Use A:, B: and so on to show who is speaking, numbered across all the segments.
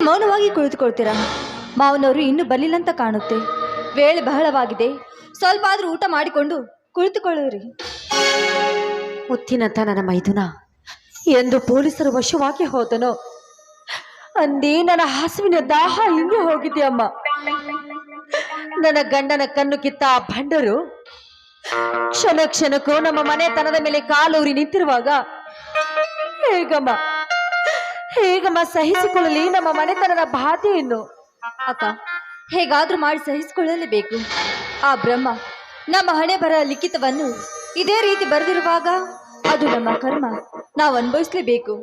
A: ಮೌನವಾಗಿ ಕುಳಿತುಕೊಳ್ತೀರಾ? ಮಾವನವರು ಇನ್ನೂ ಬರಲಿಲ್ಲ ಅಂತ ಕಾಣುತ್ತೆ. ವೇಳೆ ಬಹಳವಾಗಿದೆ. ಸ್ವಲ್ಪ ಆದ್ರೂ ಊಟ ಮಾಡಿಕೊಂಡು ಕುಳಿತುಕೊಳ್ಳಿರಿ.
B: ಮುತ್ತಿನಂತ ನನ್ನ ಮೈದುನ ಎಂದು ಪೊಲೀಸರ ವಶವಾಗಿ ಹೋದನೋ ಅಂದೇ ನನ್ನ ಹಸುವಿನ ದಾಹ ಹಿಂಗೆ ಹೋಗಿದ್ಯಮ್ಮ. ನನ್ನ ಗಂಡನ ಕಣ್ಣು ಕಿತ್ತ ಆ ಭಂಡರು ಕ್ಷಣ ಕ್ಷಣಕ್ಕೂ ನಮ್ಮ ಮನೆತನದ ಮೇಲೆ ಕಾಲೂರಿ ನಿಂತಿರುವಾಗ ಹೇಗಮ್ಮ ಸಹಿಸಿಕೊಳ್ಳಲಿ ನಮ್ಮ ಮನೆತನದ ಬಾಧೆಯನ್ನು?
A: ಅಕ್ಕ, ಹೇಗಾದ್ರೂ ಮಾಡಿ ಸಹಿಸಿಕೊಳ್ಳಲೇಬೇಕು. ಆ ಬ್ರಹ್ಮ ನಮ್ಮ ಹಣೆ ಬರ ಲಿಖಿತವನ್ನು ಇದೇ ರೀತಿ ಬರೆದಿರುವಾಗ ಅದು ನಮ್ಮ ಕರ್ಮ, ನಾವು ಅನುಭವಿಸಲೇಬೇಕು.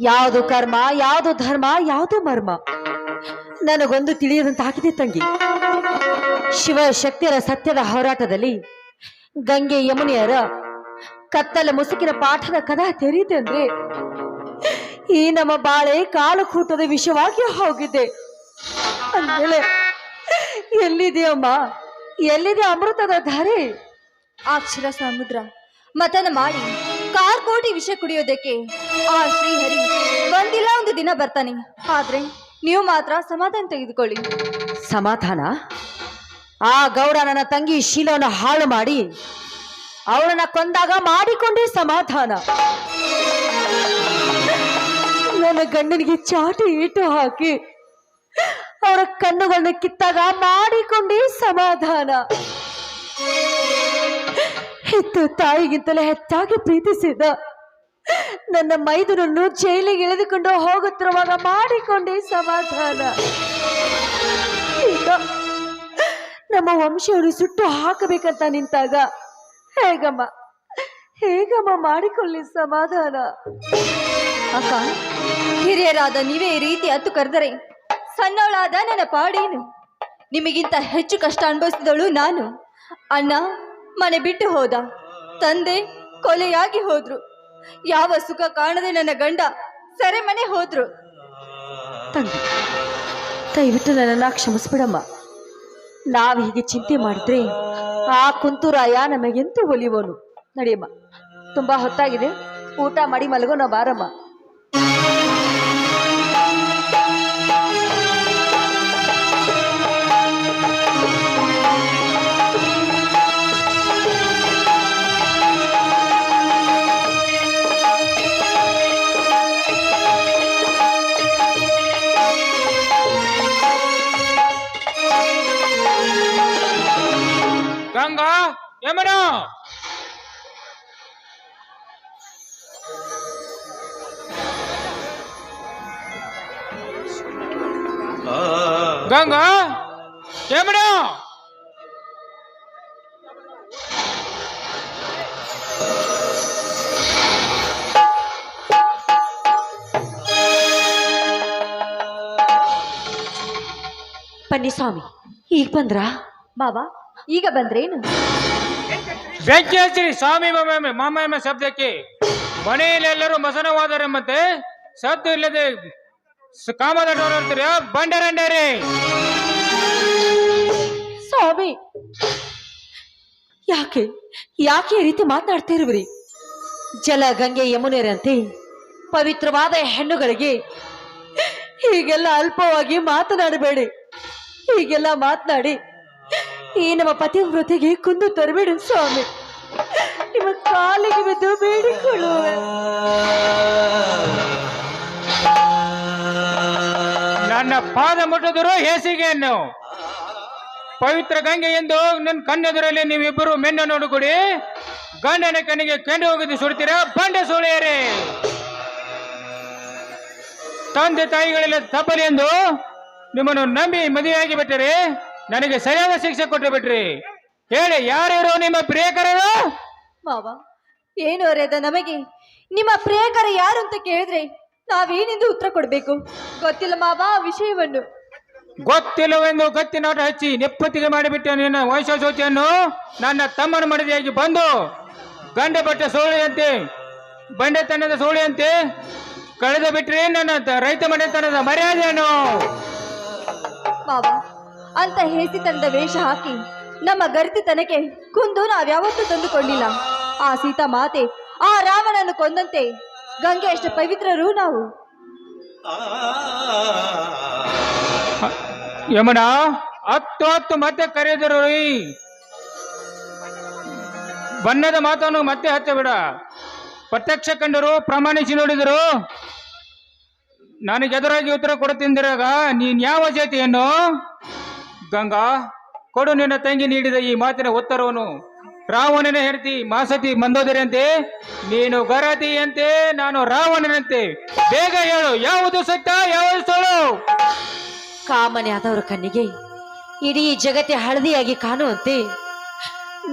B: ಯಾವುದು ಕರ್ಮ, ಯಾವುದು ಧರ್ಮ, ಯಾವುದು ಮರ್ಮ ನನಗೊಂದು ತಿಳಿಯದಂತಾಗಿದೆ ತಂಗಿ. ಶಿವ ಶಕ್ತಿಯರ ಸತ್ಯದ ಹೋರಾಟದಲ್ಲಿ ಗಂಗೆ ಯಮುನೆಯರ ಕತ್ತಲ ಮುಸುಕಿನ ಪಾಠದ ಕದಾ ತೆರೀತೆ ಅಂದ್ರೆ ಈ ನಮ್ಮ ಬಾಳೆ ಕಾಲಕೂಟದ ವಿಷಯವಾಗಿ ಹೋಗಿದೆ. ಅಂದಮೇಲೆ ಎಲ್ಲಿದೆಯಮ್ಮ, ಎಲ್ಲಿದೆ ಅಮೃತದ ಧಾರೆ?
A: ಅಕ್ಷರ ಸಮುದ್ರ ಮತನ ಮಾಡಿ ಕಾರ್ಕೋಟಿ ವಿಷ ಕುಡಿಯೋದಕ್ಕೆ ಆ ಶ್ರೀಹರಿ ಒಂದಿಲ್ಲ ಒಂದು ದಿನ ಬರ್ತಾನೆ. ಆದ್ರೆ ನೀವು ಮಾತ್ರ ಸಮಾಧಾನ ತೆಗೆದುಕೊಳ್ಳಿ.
B: ಸಮಾಧಾನ? ಆ ಗೌಡ ನನ್ನ ತಂಗಿ ಶೀಲವನ್ನು ಹಾಳು ಮಾಡಿ ಅವಳನ್ನ ಕೊಂದಾಗ ಮಾಡಿಕೊಂಡೇ ಸಮಾಧಾನ. ನನ್ನ ಗಂಡನಿಗೆ ಚಾಟಿ ಇಟ್ಟು ಹಾಕಿ ಅವರ ಕಣ್ಣುಗಳನ್ನ ಕಿತ್ತಾಗ ಮಾಡಿಕೊಂಡೇ ಸಮಾಧಾನ. ಹೆತ್ತು ತಾಯಿಗಿಂತಲೇ ಹೆಚ್ಚಾಗಿ ಪ್ರೀತಿಸಿದ ನನ್ನ ಮೈದುನನ್ನು ಜೈಲಿಗೆ ಎಳೆದುಕೊಂಡು ಹೋಗುತ್ತಿರುವಾಗ ಮಾಡಿಕೊಂಡೇ ಸಮಾಧಾನ. ಈಗ ನಮ್ಮ ವಂಶವನ್ನು ಸುಟ್ಟು ಹಾಕಬೇಕಂತ ನಿಂತಾಗ ಹೇಗಮ್ಮ ಮಾಡಿಕೊಳ್ಳಿ ಸಮಾಧಾನ?
A: ಅಕ್ಕ, ಹಿರಿಯರಾದ ನೀವೇ ಈ ರೀತಿ ಹತ್ತು ಕರೆದರೆ ಸಣ್ಣವಳಾದ ನನ್ನ ಪಾಡೇನು? ನಿಮಗಿಂತ ಹೆಚ್ಚು ಕಷ್ಟ ಅನುಭವಿಸಿದವಳು ನಾನು. ಅಣ್ಣ ಮನೆ ಬಿಟ್ಟು ಹೋದ, ತಂದೆ ಕೊಲೆಯಾಗಿ ಹೋದ್ರು, ಯಾವ ಸುಖ ಕಾಣದೆ ನನ್ನ ಗಂಡ ಸೆರೆಮನೆ ಹೋದ್ರು.
B: ತಂಗಿ, ದಯವಿಟ್ಟು ನನ್ನನ್ನು ಕ್ಷಮಿಸ್ಬಿಡಮ್ಮ. ನಾವು ಹೀಗೆ ಚಿಂತೆ ಮಾಡಿದ್ರೆ ಆ ಕುಂತೂರಾಯ ನಮಗೆಂತೂ ಒಲಿಯೋನು. ನಡಿಯಮ್ಮ, ತುಂಬಾ ಹೊತ್ತಾಗಿದೆ, ಊಟ ಮಾಡಿ ಮಲಗೋಣ ಬಾರಮ್ಮ.
C: ಗಂಗಾ ಯಮುನಾ, ಗಂಗಾ ಯಮುನಾ,
B: ಪನ್ನಿಸ್ವಾಮಿ ಈಗ ಬಂದ್ರಾ?
A: ಬಾಬಾ ಈಗ ಬಂದ್ರೇನು?
C: ಬೆಂಕಿ ಹಚ್ಚಿರಿ ಸ್ವಾಮಿ ಮಾಮ ಶಬ್ದಕ್ಕೆ. ಮನೆಯಲ್ಲೆಲ್ಲರೂ ಮಸನವಾದರೆಂಬಂತೆ ಸದ್ದು ಇಲ್ಲದೆ ಕಾಮದ ಬಂಡರಂಡರಿ.
B: ಸ್ವಾಮಿ, ಯಾಕೆ ಈ ರೀತಿ ಮಾತನಾಡ್ತಾ ಇರುವಿರಿ? ಜಲ ಗಂಗೆ ಯಮುನೆಯರಂತೆ ಪವಿತ್ರವಾದ ಹೆಣ್ಣುಗಳಿಗೆ ಹೀಗೆಲ್ಲ ಅಲ್ಪವಾಗಿ ಮಾತನಾಡಬೇಡಿ. ಹೀಗೆಲ್ಲ ಮಾತನಾಡಿ ಈ ನಮ್ಮ ಪತಿವ್ರತೆಗೆ ಕುಂದು ತರಬೇಡಿ ಸ್ವಾಮಿ. ನಿಮ್ಮ ಕಾಲಿಗೆ ಬಿದ್ದು ಬೇಡಿಕೊಳ್ಳುವೆ.
C: ನನ್ನ ಪಾದ ಮುಟ್ಟಿದ್ರು ಹೇಸಿಗೆಯನ್ನು ಪವಿತ್ರ ಗಂಗೆ ಎಂದು ನನ್ನ ಕಣ್ಣೆದುರಲ್ಲಿ ನೀವಿಬ್ಬರು ಮೆನ್ನ ನೋಡಿಕೊಡಿ. ಗಂಡನ ಕಣ್ಣಿಗೆ ಕೆಂಡು ಹೋಗಿದ್ದು ಸುಡ್ತೀರಾ ಬಂಡೆ ಸೋಳೆಯರೇ. ತಂದೆ ತಾಯಿಗಳೆಲ್ಲ ತಪ್ಪಲಿ ಎಂದು ನಿಮ್ಮನ್ನು ನಂಬಿ ಮದುವೆಯಾಗಿ ಬಿಟ್ಟರೆ ನನಗೆ ಸರಿಯಾದ ಶಿಕ್ಷೆ ಕೊಟ್ಟು ಬಿಟ್ರಿ. ಹೇಳಿ, ಯಾರ್ಯಾರೋ ನಿಮ್ಮ ಪ್ರಿಯಕರರು?
A: ಮಾವ, ಏನು ಅರೆದ ನಮಗೆ ನಿಮ್ಮ ಪ್ರಿಯಕರ ಯಾರು ಅಂತ ಕೇಳಿದ್ರೆ ನಾವೇನೆಂದು ಉತ್ತರ ಕೊಡ್ಬೇಕು? ಗೊತ್ತಿಲ್ಲ ಮಾವ ಆ ವಿಷಯವನ್ನು.
C: ಗೊತ್ತಿಲ್ಲವೆಂದು ಗತ್ತಿ ನಾಟ ಹಚ್ಚಿ ನೆಪ್ಪತ್ತಿಗೆ ಮಾಡಿಬಿಟ್ಟ ನಿನ್ನ ವಂಶೋಚತೆಯನ್ನು ನನ್ನ ತಮ್ಮನ ಮಡದಿಯಾಗಿ ಬಂದು ಗಂಡ ಬಟ್ಟ ಸೋಳಿಯಂತೆ ಬಂಡೆತನದ ಸೋಳಿಯಂತೆ ಕಳೆದು ಬಿಟ್ರೆ ನನ್ನ ರೈತ ಮನೆತನದ ಮರ್ಯಾದೆಯನ್ನು.
A: ಮಾವ, ಅಂತ ಹೇಸಿತನದ ವೇಷ ಹಾಕಿ ನಮ್ಮ ಗರಿತಿತನಕ್ಕೆ ಕುಂದು ನಾವ್ಯಾವತ್ತೂ ತಂದುಕೊಂಡಿಲ್ಲ. ಆ ಸೀತಾ ಮಾತೆ ಆ ರಾಮನನ್ನು ಕೊಂದಂತೆ ಗಂಗೆ ಅಷ್ಟು ಪವಿತ್ರರು ನಾವು.
C: ಯಮನ ಹತ್ತು ಮತ್ತೆ ಕರೆದರು ಬಣ್ಣದ ಮಾತನ್ನು ಮತ್ತೆ ಹಚ್ಚಬೇಡ. ಪ್ರತ್ಯಕ್ಷ ಕಂಡರು, ಪ್ರಮಾಣಿಸಿ ನೋಡಿದರು. ನನಗೆ ಎದುರಾಗಿ ಉತ್ತರ ಕೊಡುತ್ತಿದ್ದಾಗ ನೀನ್ ಯಾವ ಜಾತಿಯನ್ನು? ಗಂಗಾ, ಕೊಡು ನಿನ್ನ ತಂಗಿ ನೀಡಿದ ಈ ಮಾತಿನ ಉತ್ತರವನ್ನು. ರಾವಣನ ಹೆಂಡತಿ ಮಾಸತಿ ಮಂದೋದರಿಯಂತೆ, ನೀನು ಗರತಿಯಂತೆ, ನಾನು ರಾವಣನಂತೆ. ಬೇಗ ಹೇಳು, ಯಾವುದು ಸತ್ಯ, ಯಾವುದು ಸುಳ್ಳು?
B: ಕಾಮನೆ ಆದವರ ಕಣ್ಣಿಗೆ ಇಡೀ ಜಗತ್ತೇ ಹಳದಿಯಾಗಿ ಕಾಣುವಂತೆ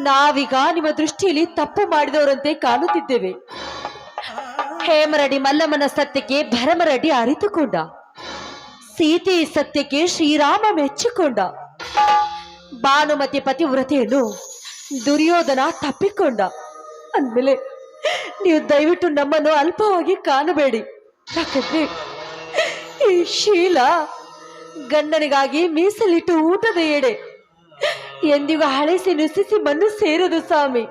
B: ನಾವೀಗ ನಿಮ್ಮ ದೃಷ್ಟಿಯಲ್ಲಿ ತಪ್ಪು ಮಾಡಿದವರಂತೆ ಕಾಣುತ್ತಿದ್ದೇವೆ. ಹೇಮರಡಿ ಮಲ್ಲಮ್ಮನ ಸತ್ಯಕ್ಕೆ ಭರಮರಡಿ ಅರಿತುಕೊಂಡ, ಸೀತೆ ಸತ್ಯಕ್ಕೆ ಶ್ರೀರಾಮ ಮೆಚ್ಚಿಕೊಂಡ, ಭಾನುಮತಿ ಪತಿವ್ರತೆಯನ್ನು ದುರ್ಯೋಧನ ತಪ್ಪಿಕೊಂಡ ಅಂದ್ಮೇಲೆ ನೀವು ದಯವಿಟ್ಟು ನಮ್ಮನ್ನು ಅಲ್ಪವಾಗಿ ಕಾಣಬೇಡಿ. ಯಾಕಂದ್ರೆ ಈ ಶೀಲ ಗಂಡನಿಗಾಗಿ ಮೀಸಲಿಟ್ಟು ಊಟದ ಎಡೆ ಎಂದಿಗೂ ಹಳೆಸಿ ನುಸಿಸಿ ಮಣ್ಣು ಸೇರದು ಸ್ವಾಮಿ,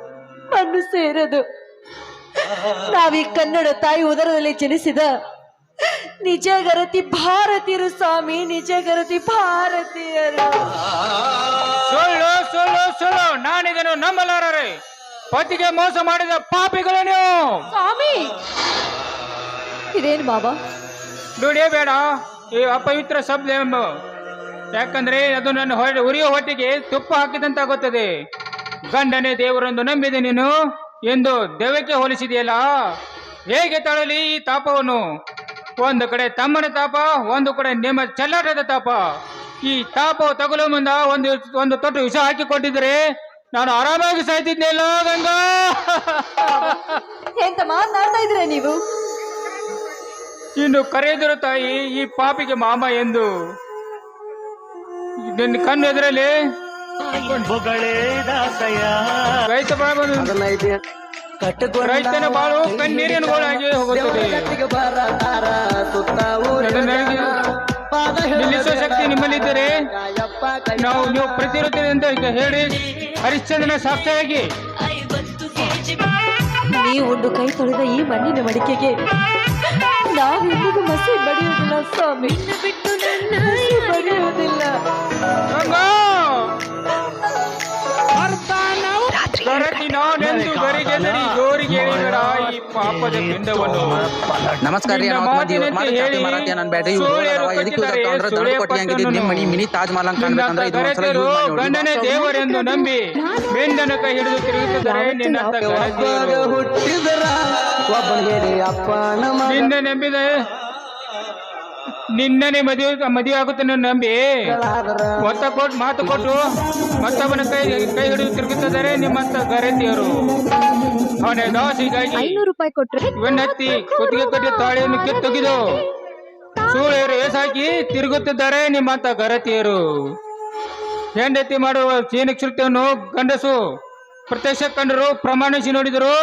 B: ಮಣ್ಣು ಸೇರದು. ನಾವೀ ಕನ್ನಡ ತಾಯಿ ಉದರದಲ್ಲಿ ಜನಿಸಿದ ನಿಜ ಗರತಿ ಭಾರತೀಯರು ಸ್ವಾಮಿ, ನಿಜ ಗರತಿ ಭಾರತೀಯರು.
C: ಸುಳ್ಳು ಸುಳ್ಳು ಸುಳ್ಳು, ನಾನಿದನ್ನು ನಂಬಲಾರರೆ. ಪತಿಗೆ ಮೋಸ ಮಾಡಿದ ಪಾಪಿಗಳು ನೀವು.
B: ಸ್ವಾಮಿ
A: ಇದೇನು ಬಾಬಾ?
C: ನುಡಿಯಬೇಡ ಈ ಅಪವಿತ್ರ ಶಬ್ದ ಎಂಬ. ಯಾಕಂದ್ರೆ ಅದು ನನ್ನ ಉರಿಯೋ ಹೊಟ್ಟೆಗೆ ತುಪ್ಪ ಹಾಕಿದಂತಾಗುತ್ತದೆ. ಗಂಡನೇ ದೇವರೊಂದು ನಂಬಿದೆ ನೀನು ಎಂದು ದೆವ್ವಕ್ಕೆ ಹೋಲಿಸಿದೆಯಲ್ಲ, ಹೇಗೆ ತಾಳಲಿ ಈ ತಾಪವನ್ನು? ಒಂದು ಕಡೆ ತಮ್ಮನ ತಾಪ, ಒಂದು ಕಡೆ ನಿಮ್ಮ ಚೆಲ್ಲಾಟದ ತಾಪ. ಈ ತಾಪವು ತಗುಲು ಮುಂದ ಒಂದು ತೊಟ್ಟು ವಿಷ ಹಾಕಿಕೊಟ್ಟಿದ್ರೆ ನಾನು ಆರಾಮಾಗಿ ಸಾಯ್ತಿದ್ನೆಲ್ಲ ಗಂಗಾ.
A: ಎಂತ ಮಾತನಾಡ್ತಾ ಇದ್ರೆ ನೀವು?
C: ಇನ್ನು ಕರೆದರು ತಾಯಿ ಈ ಪಾಪಿಗೆ ಮಾಮ ಎಂದು. ನಿನ್ನ ಕಣ್ಣು ಎದುರಲ್ಲಿ ರೈತನ ಬಾಳು ಕಣ್ಣೀರಿನೊಳಗೆ ಹೋಗುತ್ತದೆ. ನಿಲ್ಲಿಸುವ ಶಕ್ತಿ ನಿಮ್ಮಲ್ಲಿದ್ದರೆ ನೀವು ಪ್ರತಿರೋಧ ಅಂತ ಹೇಳಿ ಹರಿಶ್ಚಂದ್ರನ ಸಾಕ್ಷಿಯಾಗಿ
B: ನೀವುಂಡು ಕೈ ತೊಳೆದ ಈ ಮಣ್ಣಿನ ಮಡಿಕೆಗೆ ನಾವೆಂದಿಗೂ ಮಸಿ ಬಡಿಯುವುದಿಲ್ಲ ಸ್ವಾಮಿ, ಮಸಿ ಬಡಿಯುವುದಿಲ್ಲ.
C: ನಾನೆಂದು ಗರಿಗೆದರಿ ಜೋರಿಗೆ ಹೇಳಿದರ ಈ ಪಾಪದ ಪಿಂಡವನ್ನು.
D: ನಮಸ್ಕಾರ ರೀ, ಮಿನಿ ತಾಜ್ ಮಹಲ್
C: ಗಂಡನೇ ದೇವರೆಂದು ನಂಬಿ ಮೆಂಡನ ಕೈ ಹಿಡಿದು ತಿರುಗುತ್ತಿದ್ದಾರೆ. ನಿನ್ನ ನಂಬಿದೆ, ನಿನ್ನನೆ ಮದುವೆ ಆಗುತ್ತೇನೆ ನಂಬಿ ಒತ್ತ ಕೊಟ್ಟು ಮಾತು ಕೊಟ್ಟು ಮತ್ತೊಬ್ಬನ ಕೈ ಹಿಡಿದು ತಿರುಗುತ್ತಿದ್ದಾರೆ ನಿಮ್ಮಂತ ಗರತಿಯರು. ಅವನೇ ದಾಸಿಗಾಗಿ
A: 500 ರೂಪಾಯಿ ಕೊಟ್ರೆ
C: ಇವನ್ನೆತ್ತಿ ಕುತ್ತಿಗೆ ಕಟ್ಟಿ ತಾಳಿಯನ್ನು ಕಿತ್ತೊಗೆದು ಸೂಳೆಯರು ಏಸಾಕಿ ತಿರುಗುತ್ತಿದ್ದಾರೆ ನಿಮ್ಮಂತ ಗರತಿಯರು. ಹೆಂಡತಿ ಮಾಡುವ ಚೀನಕ್ಷೃತ್ಯವನ್ನು ಗಂಡಸು ಪ್ರತ್ಯಕ್ಷ ಕಂಡರು, ಪ್ರಮಾಣಿಸಿ ನೋಡಿದರು.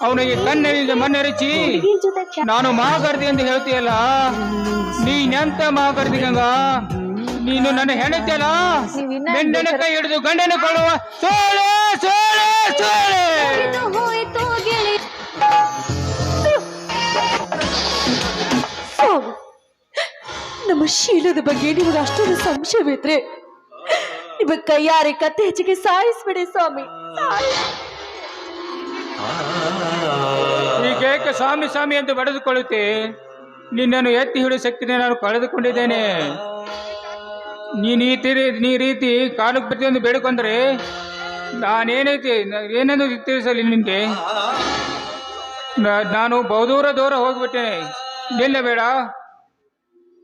C: ಅವನಿಗೆ ಕಣ್ಣಿಗೆ ಮಣ್ಣೆರಚಿ ನಾನು ಮಹಾಗರ್ದಿ ಎಂದು ಹೇಳ್ತೀಯಲ್ಲ, ನೀನೆಂತ ಮಹಾಗರ್ದಿ ಗಂಗಾ? ನೀನು ನನ್ನ ಹೆಂಡತಿಯಲ್ಲ, ಗಂಡನ ಕೈ ಹಿಡಿದು ಗಂಡನ ಕೊಡುವ ಸೋಳೆ ಸೋಳೆ ಸೋಳೆ.
B: ನಮ್ಮ ಶೀಲದ ಬಗ್ಗೆ ನಿಮಗೆ ಅಷ್ಟೊಂದು ಸಂಶಯವಿದ್ರೆ ನಿಮ್ಮ ಕೈಯಾರೆ ಕತ್ತೆ ಹೆಚ್ಚಿಗೆ ಸಾಯಿಸ್ಬಿಡಿ ಸ್ವಾಮಿ.
C: ಈಗೇಕೆ ಸ್ವಾಮಿ ಸ್ವಾಮಿ ಎಂದು ಬಡಿದುಕೊಳ್ಳುತ್ತೆ? ನಿನ್ನನ್ನು ಎತ್ತಿ ಹಿಡಿಯುವ ಶಕ್ತಿನೇ ನಾನು ಕಳೆದುಕೊಂಡಿದ್ದೇನೆ. ನೀ ರೀತಿ ಕಾಲಕ್ಕೆ ಪ್ರತಿಯೊಂದು ಬೇಡಿಕೊಂಡ್ರೆ ನಾನೇನೈತಿ ಏನೆಂದು ತಿಳಿಸಲಿ ನಿನಗೆ? ನಾನು ಬಹುದೂರ ಹೋಗ್ಬಿಟ್ಟೇನೆ. ನಿಲ್ಲಬೇಡ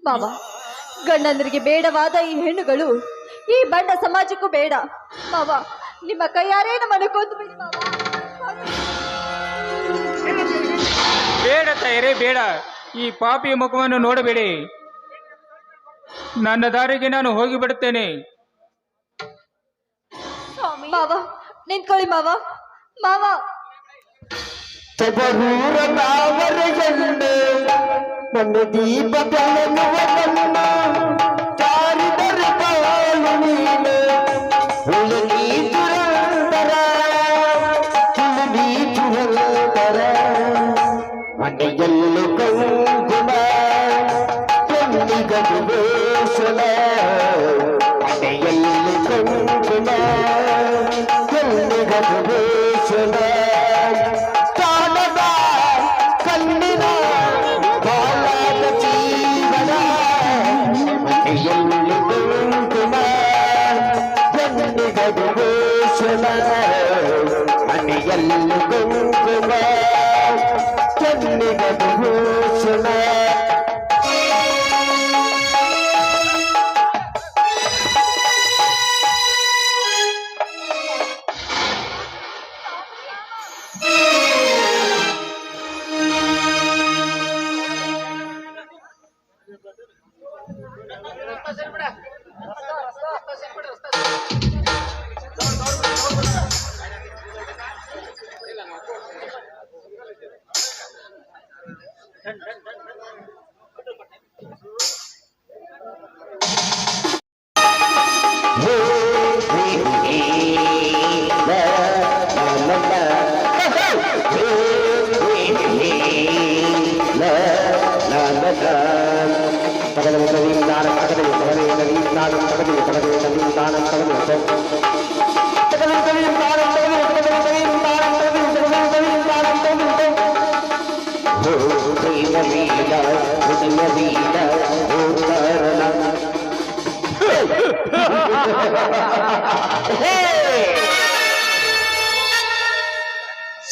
A: ಬಾಬಾ. ಗಂಡಂದರಿಗೆ ಬೇಡವಾದ ಈ ಹೆಣ್ಣುಗಳು ಈ ಬಣ್ಣ ಸಮಾಜಕ್ಕೂ ಬೇಡ ಬಾಬಾ. ನಿಮ್ಮ ಕೈಯಾರೇ ನಮ್ಮನ್ನು ಕೊಂದು ಬಿಡಿ ಬಾಬಾ.
C: ಬೇಡ ತಾಯರೇ, ಬೇಡ. ಈ ಪಾಪಿ ಮುಖವನ್ನು ನೋಡಬೇಡಿ. ನನ್ನ ದಾರಿಗೆ ನಾನು ಹೋಗಿಬಿಡುತ್ತೇನೆ.
A: ಮಾವ ನಿಂತ್ಕೊಳ್ಳಿ ಮಾವ. ಮಾವ
E: ನನ್ನ ದೀಪ ಬೆಳಗುವ ಚಾರಿದರ ಬಾಳು ನೀನು ಹುಡುಗಿ ದುರಂತರ ಹುಡುಗಿ ದುರಂತರ ಮನೆಯಲ್ಲೂ ಕಂಗುಮ ಕಣ್ಣಿಗದುವೆ ಭೂಷಣ ಹಣೆಯಲ್ಲಿ ಕಂಕಣ ಕಣ್ಣಿಗದು ಭೂಷಣ ಕಾಣದ ಕಣ್ಣಿನ ಬಾಳದ ಜೀವನ ಹಣೆಯಲ್ಲಿ ಕಂಕಣ ಕಣ್ಣಿಗದು ಭೂಷಣ ಹಣೆಯಲ್ಲಿ ಕಂಕಣ ಕಣ್ಣಿಗದು ಭೂಷಣ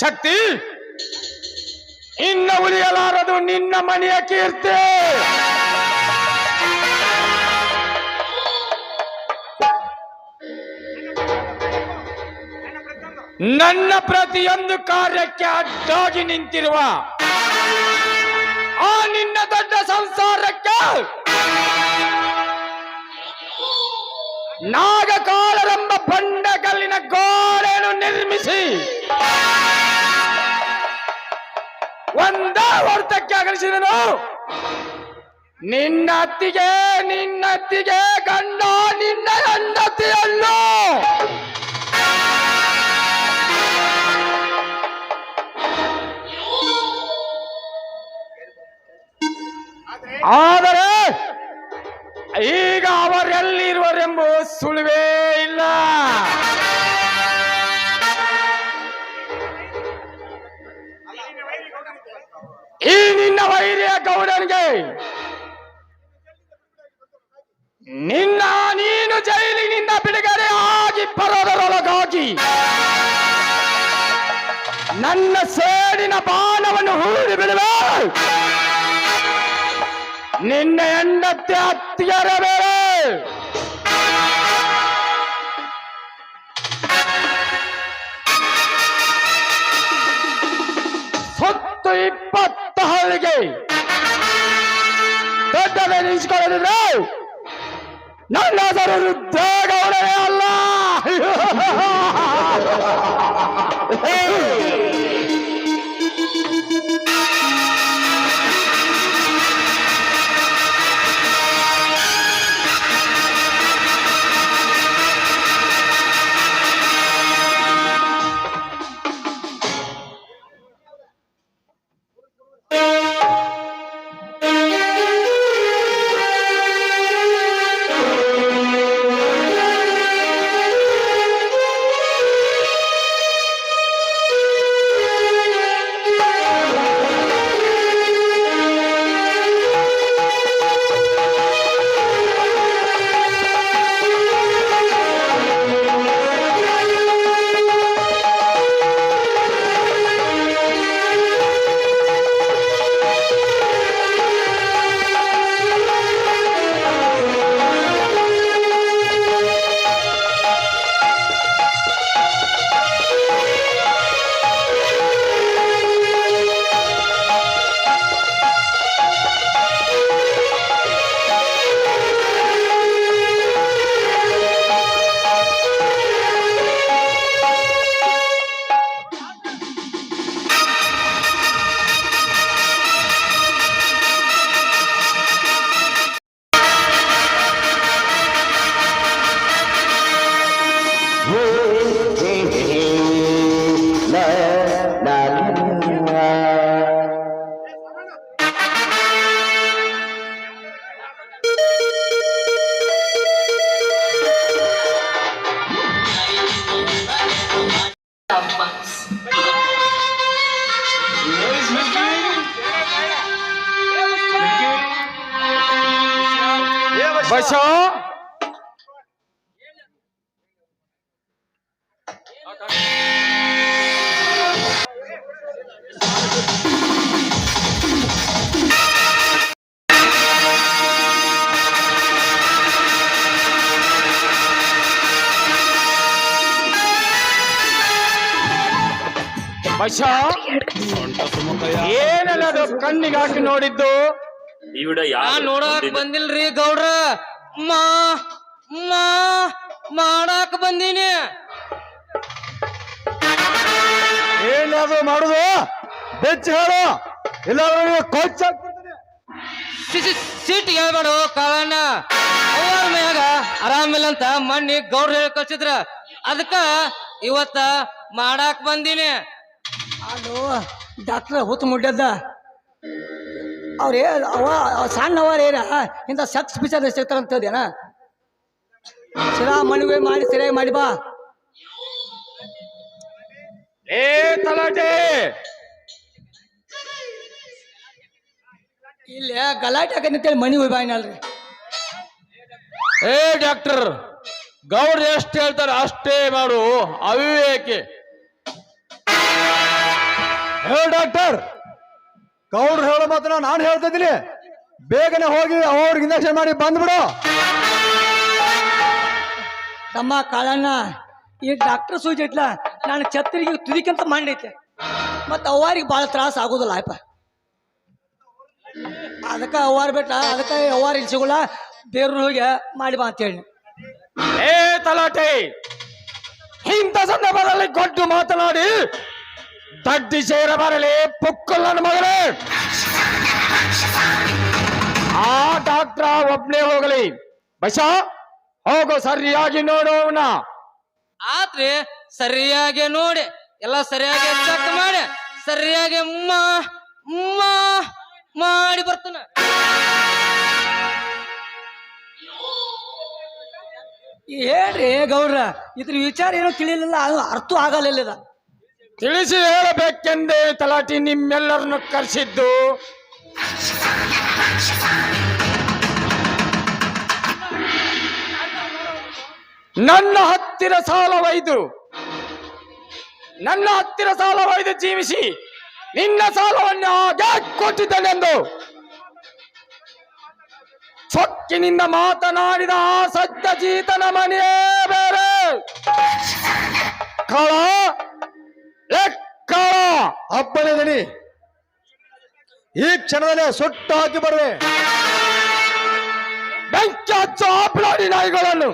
C: ಶಕ್ತಿ ಇನ್ನ ಉಳಿಯಲಾರದು ನಿನ್ನ ಮನೆಯ ಕೀರ್ತಿ. ನನ್ನ ಪ್ರತಿಯೊಂದು ಕಾರ್ಯಕ್ಕೆ ಅಡ್ಡಾಗಿ ನಿಂತಿರುವ ಆ ನಿನ್ನ ದೊಡ್ಡ ಸಂಸಾರಕ್ಕೆ ನಾಗಕಾಳರೆಂಬ ಬಂಡಗಲ್ಲಿನ ಗೋಡೆಯನ್ನು ನಿರ್ಮಿಸಿ ಒಂದೇ ವರ್ತಕ್ಕೆ ಅಗಲಿಸಿದನು. ನಿನ್ನ ಅತ್ತಿಗೆ ಗಂಡ ನಿನ್ನ ಹೆಂಡತಿಯನ್ನು ಆದರೆ ಈಗ ಅವರೆಲ್ಲಿರುವರೆಂಬ ಸುಳಿವೇ ಇಲ್ಲ. ಈ ನಿನ್ನ ವೈರಿಯ ಗೌಡನಿಗೆ ನೀನು ಜೈಲಿನಿಂದ ಬಿಡುಗಡೆ ಆಗಿ ಬರೋದರೊಳಗಾಗಿ ನನ್ನ ಸೇಡಿನ ಬಾಣವನ್ನು ಹೂಡಿ ಬಿಡುವೆ. ನಿನ್ನ ಹೆಂಡತಿ ಅತ್ತಿಗೆರ ಬೇರೆ ಸುತ್ತು 20 ಹಳ್ಳಿಗೆ ದೊಡ್ಡದೆನಿಸಿಕೊಳ್ಳದಿದ್ರೆ ನನ್ನ ಹೆಸರು ರುದ್ರೇಗೌಡನೇ ಅಲ್ಲ. ಬಸೋ ಬಸೋ ಏನಲ್ಲದು ಕಣ್ಣಿಗೆ ಹಾಕಿ ನೋಡಿದ್ದು?
F: ಈವಿಡ
G: ನಾನ್ ನೋಡಕ್ ಬಂದಿಲ್ರಿ ಗೌಡ್ರ ಮಾ ಮಾ ಮಾಡಾಕ್ ಬಂದೀನಿ.
E: ಏನಾದ್ರು ಮಾಡುದು ಬೆಚ್ಚ ಹೇಳು, ಇಲ್ಲ ಕೊಚ್ಚ
G: ಸೀಟ್ ಹೇಳ್ಬೇಡು ಕಾಳಣ್ಣ. ಅವ್ರ ಮ್ಯಾಗ ಆರಾಮಿಲ್ಲ ಅಂತ ಮಣ್ಣಿ ಗೌಡ್ರ ಹೇಳಿ ಕಳ್ಸಿದ್ರ, ಅದಕ್ಕ ಇವತ್ತ ಮಾಡಾಕ್ ಬಂದೀನಿ.
H: ಅದು ಡಾಕ್ಟ್ರ್ ಹುತ್ತು ಮುಡ್ಯದ ಅವ್ರೇ ಸಣ್ಣವರ ಏನ ಇಂಥ ಸಕ್ಸ್ ಬಿಚಾರ ಸಿಗ್ತಾರಂತದೇನ ಸಿರಾ ಮಣಿವೆ ಮಾಡಿ ಸರಿಯಾಗಿ ಮಾಡಿ ಬಾ.
C: ಏ ತಲಾಟೆ,
H: ಇಲ್ಲೇ ಗಲಾಟೆ ಹಾಕಂತೇಳಿ ಮಣಿ ಹೋಗಿ ಬಾಯಿನಲ್ರಿ.
I: ಏ ಡಾಕ್ಟರ್, ಗೌಡ್ರು ಎಷ್ಟು ಹೇಳ್ತಾರೆ ಅಷ್ಟೇ ಮಾಡು, ಅವಿವೇಕೆ.
E: ಹೇ ಡಾಕ್ಟರ್, ಗೌಡ್ರು ಹೇಳೋ ಮಾತನ್ನ ನಾನು ಹೇಳ್ತಾ ಇದ್ದೀನಿ. ಬೇಗನೆ ಹೋಗಿ ಅವ್ರಿಗೆ ಇಂಜೆಕ್ಷನ್ ಮಾಡಿ ಬಂದ್ಬಿಡು.
H: ತಮ್ಮ ಕಾಳಣ್ಣ, ಈ ಡಾಕ್ಟರ್ ಸೂಜಿ ಐತ್ಲ ನಾನು ಛತ್ರಿಗೆ ತುದಿಕಂತ ಮಾಡೈತೆ, ಮತ್ತು ಅವ್ವಾರಿಗೆ ಭಾಳ ತ್ರಾಸ ಆಗೋದಿಲ್ಲ ಅಪ್ಪ. ಅದಕ್ಕೆ ಅವ್ವಾರ ಬಿಟ್ಟ, ಅದಕ್ಕೆ ಅವ್ವಾರ ಇಲ್ಲಿ ಸಿಗೋಲ್ಲ, ದೇವ್ರನ್ನ ಹೋಗಿ ಮಾಡಿ ಬಾ ಅಂತೇಳಿ.
C: ಏ ತಲಾಟೆ, ಇಂಥ ಸಂದರ್ಭದಲ್ಲಿ ಗೊಡ್ಡು ಮಾತನಾಡಿ ದಡ್ಡಿ ಸೇರ ಬರಲಿ ಪುಕ್ಕಲ್ ನನ್ನ ಮಗನೇ. ಆ ಡಾಕ್ಟ್ರ ಒಬ್ನೇ ಹೋಗಲಿ. ಬಸ ಹೋಗು, ಸರಿಯಾಗಿ ನೋಡೋಣ.
G: ಆತ್ರಿ, ಸರಿಯಾಗಿ ನೋಡಿ ಎಲ್ಲ ಸರಿಯಾಗಿ ಚೆಕ್ ಮಾಡಿ ಸರಿಯಾಗಿ ಮಾಡಿ ಬರ್ತಾನ.
H: ಹೇಳ್ರಿ ಗೌಡ್ರ, ಇದ್ರ ವಿಚಾರ ಏನೋ ತಿಳಿಲಿಲ್ಲ, ಅದು ಅರ್ಥ ಆಗಲಿಲ್ಲ.
C: ತಿಳಿಸಿ ಹೇಳಬೇಕೆಂದೇ ತಲಾಟಿ ನಿಮ್ಮೆಲ್ಲರನ್ನು ಕರೆಸಿದ್ದು. ನನ್ನ ಹತ್ತಿರ ಸಾಲ ಒಯ್ದು ಜೀವಿಸಿ ನಿನ್ನ ಸಾಲವನ್ನು ಹಾಗೆ ಕೊಟ್ಟಿದ್ದೇನೆಂದು ಸೊಕ್ಕಿನಿಂದ ಮಾತನಾಡಿದ ಆ ಸತ್ಯಜೀತನ ಮನೆಯೇ ಬೇರೆ. ಕಾಳ
E: ಹಬ್ಬನೇ ಈ ಕ್ಷಣದಲ್ಲೇ ಸುಟ್ಟು ಹಾಕಿ ಬರುವೆ.
C: ಬೆಂಕಿ ಹಚ್ಚೋ ಆಪ್ಲಾಡಿ ನಾಯಿಗಳನ್ನು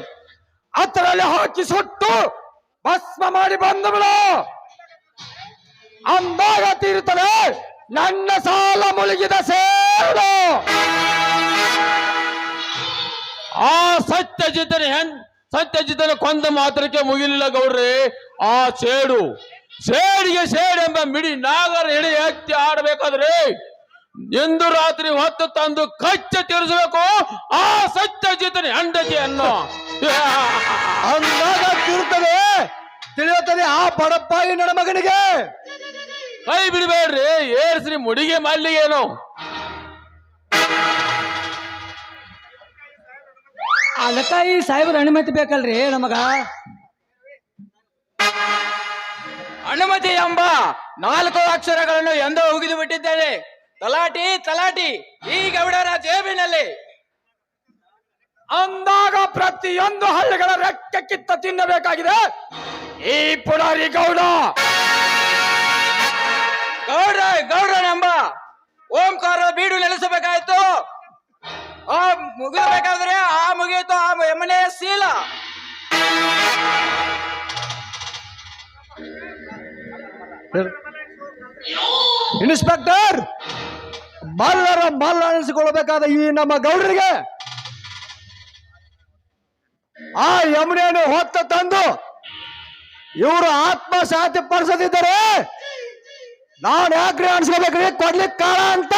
C: ಅದರಲ್ಲಿ ಹಾಕಿ ಸುಟ್ಟು ಭಸ್ಮ ಮಾಡಿ ಬಂದು ಬಿಡು. ಅಂದಾಗ ತೀರುತ್ತದೆ ನನ್ನ ಸಾಲ ಮುಳುಗಿದ ಸೇಡು.
I: ಆ ಸತ್ಯಜಿತನ ಕೊಂದ ಮಾತ್ರಕ್ಕೆ ಮುಗಿಲಿಲ್ಲ ಗೌಡ್ರೆ ಆ ಸೇಡಿಗೆ ಸೇಡೆಂಬ ಮಿಡಿ ನಾಗರ ಹಿಡಿ ಎತ್ತಿ ಆಡಬೇಕಾದ್ರೆ ಎಂದು ರಾತ್ರಿ ಹೊತ್ತು ತಂದು ಕಚ್ಚ ತೀರಿಸಬೇಕು ಆ ಸತ್ಯಜಿತನ ಹೆಂಡತಿಯನ್ನು.
E: ಅಂದಾಗ ತಿಳಿಯುತ್ತದೆ ಆ ಬಡಪಾಯಿ ನನ್ನ ಮಗನಿಗೆ.
I: ಕೈ ಬಿಡಬೇಡ್ರಿ, ಏರ್ಸ್ರಿ ಮುಡಿಗೆ ಮಲ್ಲಿಗೇನು.
H: ಅದಕ್ಕ ಈ ಸಾಹೇಬ್ರ ಅನುಮತಿ ಬೇಕಲ್ರಿ ನಮಗ.
C: ಅನುಮತಿ ಎಂಬ 4 ಅಕ್ಷರಗಳನ್ನು ಎಂದೋ ಉಗಿದು ಬಿಟ್ಟಿದ್ದೇನೆ. ತಲಾಟಿ ಈ ಗೌಡರ ಜೇಬಿನಲ್ಲಿ. ಅಂದಾಗ ಪ್ರತಿಯೊಂದು ಹಳ್ಳಿಗಳ ರೆಕ್ಕೆ ಕಿತ್ತ ತಿನ್ನಬೇಕಾಗಿದೆ ಈ ಪುಡಾರಿ ಗೌಡನೆಂಬ ಓಂಕಾರ ಬೀಡು ನೆಲೆಸಬೇಕಾಯ್ತು. ಮುಗಿಯಬೇಕಾದ್ರೆ ಮುಗಿಯಿತು ಆ ಯಮನೆಯ ಶೀಲ.
E: ಇನ್ಸ್ಪೆಕ್ಟರ್, ಮಲ್ಲ ಅನಿಸಿಕೊಳ್ಳಬೇಕಾದ ಈ ನಮ್ಮ ಗೌಡರಿಗೆ ಆ ಯಮುನೆಯನ್ನು ಹೊತ್ತ ತಂದು ಇವರು ಆತ್ಮಸಾತಿ ಪಡಿಸದಿದ್ದರೆ ನಾನು ಯಾಕ್ರಿ ಅನ್ಸ್ಕೋಬೇಕ್ರಿ ಕೊಡ್ಲಿಕ್ಕೆ ಕಾಳ ಅಂತ.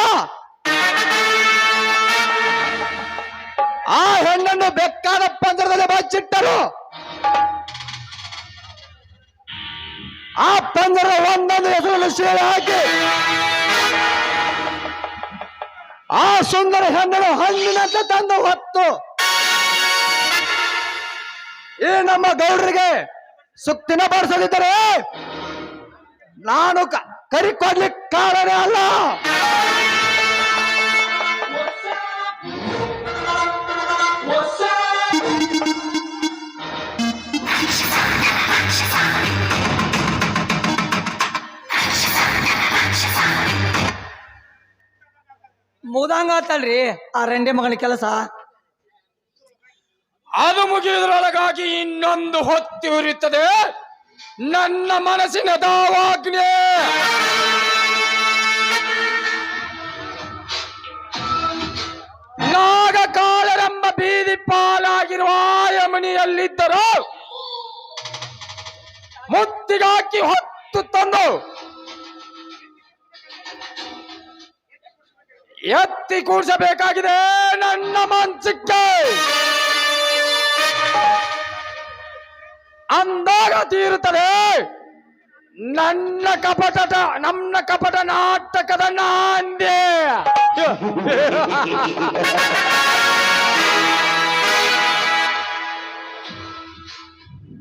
E: ಆ ಹೆಣ್ಣನ್ನು ಬೆಕ್ಕಾದ ಪಂಜರದಲ್ಲಿ ಬಚ್ಚಿಟ್ಟರು. ಆ ಪಂಜರ ಒಂದೊಂದು ಹೆಸರನ್ನು ಸೇರಿ ಹಾಕಿ ಆ ಸುಂದರ ಹೆಣ್ಣನ್ನು ಹಣ್ಣಿನಂತೆ ತಂದು ಹೊತ್ತು ಈ ನಮ್ಮ ಗೌಡರಿಗೆ ಸುತ್ತಿನ ಬಾರಿಸದಿದ್ದರೆ ನಾನು ಕರಿಕೊಡ್ಲಿಕ್ಕೆ ಕಾರಣನೇ ಅಲ್ಲ.
H: ಮುಗ್ದಂಗ ಆತಲ್ರಿ ಆ ರಂಡೆ ಮಗನ ಕೆಲಸ.
C: ಅದು ಮುಗಿಯುವುದರೊಳಗಾಗಿ ಇನ್ನೊಂದು ಹೊತ್ತಿ ಉರಿಯುತ್ತದೆ ನನ್ನ ಮನಸ್ಸಿನ ದಾವಾಗ್ನಿ. ನಾಗಕಾಳರೆಂಬ ಬೀದಿ ಪಾಲಾಗಿರುವ ಯಮನಿಯಲ್ಲಿದ್ದರು ಮುತ್ತಿಗಾಕಿ ಹೊತ್ತು ತಂದು ಎತ್ತಿ ಕೂಡಿಸಬೇಕಾಗಿದೆ ನನ್ನ ಮಂಚಕ್ಕೆ. ಅಂದಾಗ ತೀರುತ್ತದೆ ನನ್ನ ಕಪಟ ನಾಟಕದ ನಾಂದಿ.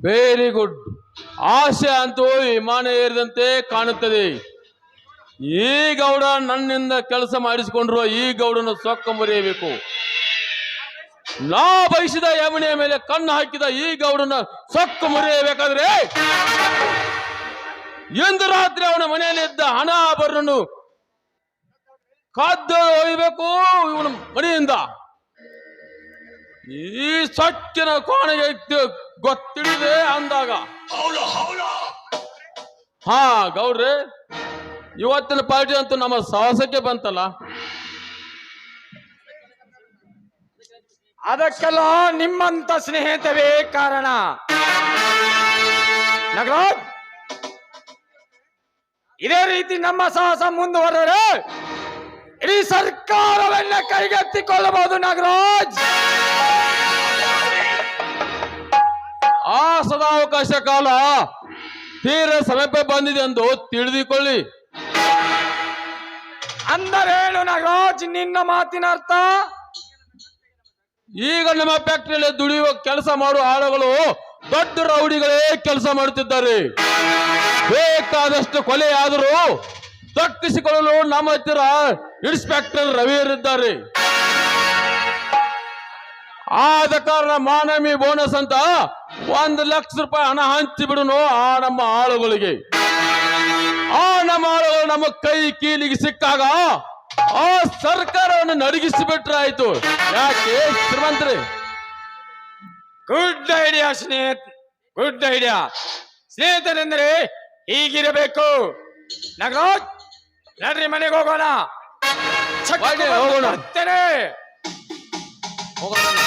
I: Very good. ಆಸೆ ಅಂತೂ ವಿಮಾನ ಏರಿದಂತೆ ಕಾಣುತ್ತದೆ. ಈ ಗೌಡ ನನ್ನಿಂದ ಕೆಲಸ ಮಾಡಿಸಿಕೊಂಡಿರುವ ಈ ಗೌಡನ ಸೊಕ್ಕ ಮುರಿಯಬೇಕು. ನಾ ಬಯಸಿದ ಯಮನಿಯ ಮೇಲೆ ಕಣ್ಣು ಹಾಕಿದ ಈ ಗೌಡನ ಸೊಕ್ಕು ಮುರಿಯಬೇಕಾದ್ರೆ ಎಂದು ರಾತ್ರಿ ಅವನ ಮನೆಯಲ್ಲಿದ್ದ ಹಣ ಆಭರಣನು ಕಾದ್ದು ಒಯ್ಯಬೇಕು ಇವನ ಮನೆಯಿಂದ. ಈ ಸೊಕ್ಕಿನ ಕೋಣೆಗೆ ಗೊತ್ತಿಡಿದೆ ಅಂದಾಗ ಹಾ ಗೌಡ್ರೆ, ಇವತ್ತಿನ ಪಾರ್ಟಿ ಅಂತೂ ನಮ್ಮ ಸಾಹಸಕ್ಕೆ ಬಂತಲ್ಲ.
C: ಅದಕ್ಕೆಲ್ಲ ನಿಮ್ಮಂತ ಸ್ನೇಹಿತವೇ ಕಾರಣ. ನಗರಾಜ್, ಇದೇ ರೀತಿ ನಮ್ಮ ಸಾಹಸ ಮುಂದುವರೆದರೆ ಇಡೀ ಸರ್ಕಾರವನ್ನ ಕೈಗೆತ್ತಿಕೊಳ್ಳಬಹುದು. ನಾಗರಾಜ್,
I: ಆ ಸದಾವಕಾಶ ಕಾಲ ತೀರ ಸಮೀಪ ಬಂದಿದೆ ಎಂದು ತಿಳಿದುಕೊಳ್ಳಿ.
C: ಅಂದರೇನು ನಾಗರಾಜ್ ನಿನ್ನ ಮಾತಿನ ಅರ್ಥ?
I: ಈಗ ನಮ್ಮ ಫ್ಯಾಕ್ಟರಿಯಲ್ಲಿ ದುಡಿಯುವ ಕೆಲಸ ಮಾಡುವ ಆಳುಗಳು ದೊಡ್ಡ ರೌಡಿಗಳೇ ಕೆಲಸ ಮಾಡುತ್ತಿದ್ದಾರೆ. ಬೇಕಾದಷ್ಟು ಕೊಲೆ ಆದರೂ ದಕ್ಕಿಸಿಕೊಳ್ಳಲು ನಮ್ಮ ಹತ್ತಿರ ಇನ್ಸ್ಪೆಕ್ಟರ್ ರವಿಯರಿದ್ದಾರೆ. ಆದ ಕಾರಣ ಮಾನವಿ ಬೋನಸ್ ಅಂತ 1 ಲಕ್ಷ ರೂಪಾಯಿ ಹಣ ಹಂಚಿ ಬಿಡುನು ಆ ನಮ್ಮ ಆಳುಗಳಿಗೆ. ಆ ನಮ್ಮ ಆಳುಗಳು ನಮ್ಮ ಕೈ ಕೀಲಿಗೆ ಸಿಕ್ಕಾಗ ಆ ಸರ್ಕಾರವನ್ನು ನಡಗಿಸಿಬಿಟ್ರೆ ಆಯ್ತು. ಯಾಕೆ ಶ್ರೀಮಂತರೇ?
C: Good idea good idea. ಸ್ನೇಹಿತರೆಂದರೆ ಹೀಗಿರಬೇಕು. ನಾಗರಾಜ್, ನಡ್ರಿ ಮನೆಗೆ ಹೋಗೋಣ.
I: ಹೋಗೋಣ.
C: ಬರ್ತೇನೆ.
I: ಹೋಗೋಣ.